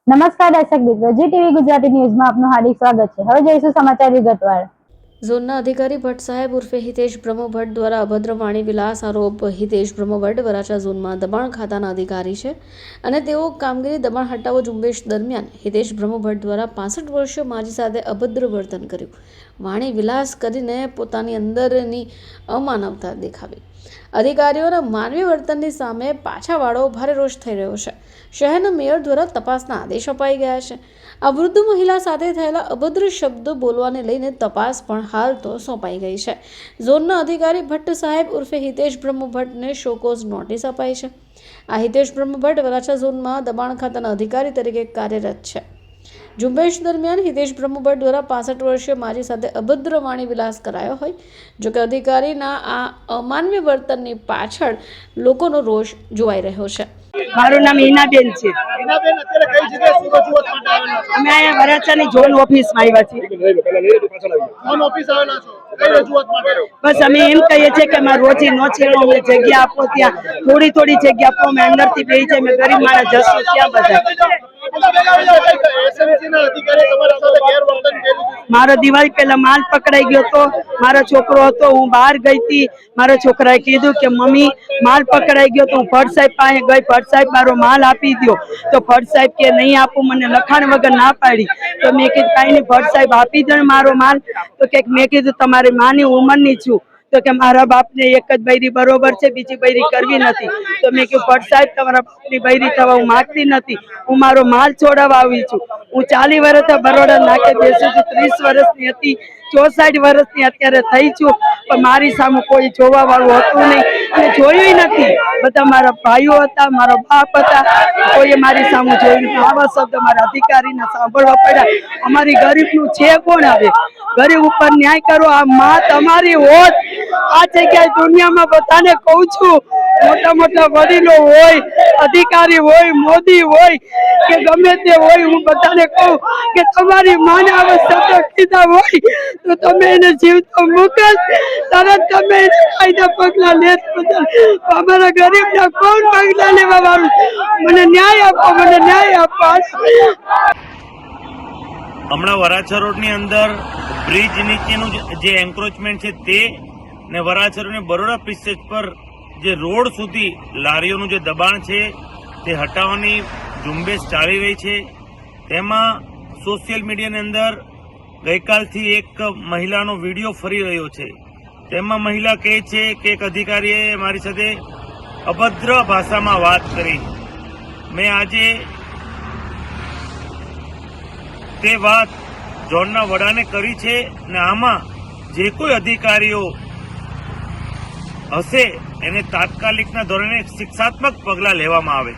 નમસ્કાર દર્શક મિત્રો, જી ટીવી ગુજરાતી ન્યૂઝમાં આપનું હાર્દિક સ્વાગત છે। હવે જોઈશું સમાચાર વિગતવાર। ઝોનના અધિકારી ભટ્ટ સાહેબ ઉર્ફે હિતેશ બ્રહ્મભટ્ટ દ્વારા અભદ્ર વાણી વિલાસ આરોપ। હિતેશ બ્રહ્મભટ્ટ વરાછા ઝોનમાં દબાણ ખાતાના અધિકારી છે અને તેઓ કામગીરી દબાણ હટાવો ઝુંબેશ દરમિયાન હિતેશ બ્રહ્મભટ્ટ દ્વારા 65 વર્ષીય માજી સાથે અભદ્ર વર્તન કર્યું, વાણી વિલાસ કરીને પોતાની અંદરની અમાનવતા દેખાવી। અધિકારીઓના માનવીય વર્તનની સામે પાછાવાળો ભારે રોષ થઈ રહ્યો છે। શહેરના મેયર દ્વારા તપાસના આદેશ અપાઈ ગયા છે। આ વૃદ્ધ મહિલા સાથે થયેલા અભદ્ર શબ્દો બોલવાને લઈને તપાસ પણ હાલ તો સોંપાઈ ગઈ છે। ઝોનના અધિકારી ભટ્ટ સાહેબ ઉર્ફે હિતેશ બ્રહ્મભટ્ટને શોકોઝ નોટિસ અપાઈ છે। આ હિતેશ બ્રહ્મભટ્ટ વરાછા ઝોનમાં દબાણ ખાતાના અધિકારી તરીકે કાર્યરત છે। ઝુંબેશ દરમિયાન હિતેશ બ્રહ્મભટ્ટ દ્વારા 65 વર્ષીય માજી સાથે અભદ્ર વાણી વિલાસ કરાયો હોય। જોકે અધિકારીના આ અમાનવીય વર્તનની પાછળ લોકોનો રોષ જોવાઈ રહ્યો છે। મારું નામ હિનાબેન છે। હિનાબેન, અત્યારે કઈ જગ્યાએ શું રજૂઆત માટે આવેલા છો? અમે અહીંયા વરાછાની ઝોન ઓફિસમાં આવ્યા છીએ। ઝોન ઓફિસ આવેલા છો, કઈ રજૂઆત માટે? બસ અમે એમ કહીએ છીએ કે અમારે રોજી નો છેડો, અમને જગ્યા આપો, ત્યાં થોડી જગ્યા આપો, અમે અંદરથી બેસી જાય, અમે ગરીબ માણસ જશું ક્યાં બધા? મારો દિવાળી પહેલા માલ પકડાઈ ગયો હતો, મારો છોકરો હતો, હું બહાર ગઈ હતી, મારા છોકરાએ કીધું કે મમ્મી માલ પકડાઈ ગયો તો હું ભટ્ટ સાહેબ પાસે ગઈ, ભટ્ટ સાહેબ મારો માલ આપી દો, તો ભટ્ટ સાહેબ કે નહીં આપું, મને લખાણ વગર ના પાડી। તો મેં કીધું કાંઈ નહીં ભટ્ટ સાહેબ આપી દો મારો માલ। તો કે મેં કીધું તમારી માની ઉંમરની છું, તો કે મારા બાપને એક જ બૈરી બરોબર છે, બીજી બૈરી કરવી નથી। તો મેં કીધું ભટ્ટ સાહેબ તમારા બાપની બૈરી થવા હું માંગતી નથી, હું મારો માલ છોડાવવા આવી છું। હું 40 વર્ષથી બરોડા નાકે બેસું છું, 30 વર્ષની હતી, 64 વર્ષની અત્યારે થઈ છું, પણ મારી સામે કોઈ જોવા વાળું હતું નહીં અને જોયું નથી। બધા મારા ભાઈઓ હતા, મારા બાપ હતા, કોઈએ મારી સામે જોયું નહીં। આવા શબ્દ મારા અધિકારીને સાંભળવા પડ્યા। અમારી ગરીબનું છે કોણ આવે? ગરીબ ઉપર ન્યાય કરો, આ માં તમારી હોત। આ જગ્યાએ દુનિયામાં બધાને કહું છું, મોટા વડીલો હોય, અધિકારી હોય, મોદી હોય કે ગમે તે હોય, હું બધાને કહું કે તમારી માને આવા શબ્દ કીધા હોય તો તમે એને જીવતો મૂકસ, તરત તમે એને કાયદા પગલા લે। અમારા ગરીબના કોણ પગલા લેવા વાળું? મને ન્યાય આપો, મને ન્યાય આપો। હમણાં વરાછા રોડની અંદર બ્રિજ નીચેનું જે એન્ક્રોચમેન્ટ છે તે ને વરાછા રોડ બરોડા પિસ્ટેજ પર જે રોડ સુધી લારીઓનું જે દબાણ છે તે હટાવવાની ઝુંબેશ ચાલી રહી છે। તેમાં સોશિયલ મીડિયાની અંદર ગઈકાલથી એક મહિલાનો વિડીયો ફરી રહ્યો છે। તેમાં મહિલા કહે છે કે એક અધિકારીએ મારી સાથે અભદ્ર ભાષામાં વાત કરી। મેં આજે તે વાત ઝોનના વડાને કરી છે ને આમાં જે કોઈ અધિકારીઓ હશે એને તાત્કાલિકના ધોરણે શિક્ષાત્મક પગલાં લેવામાં આવે।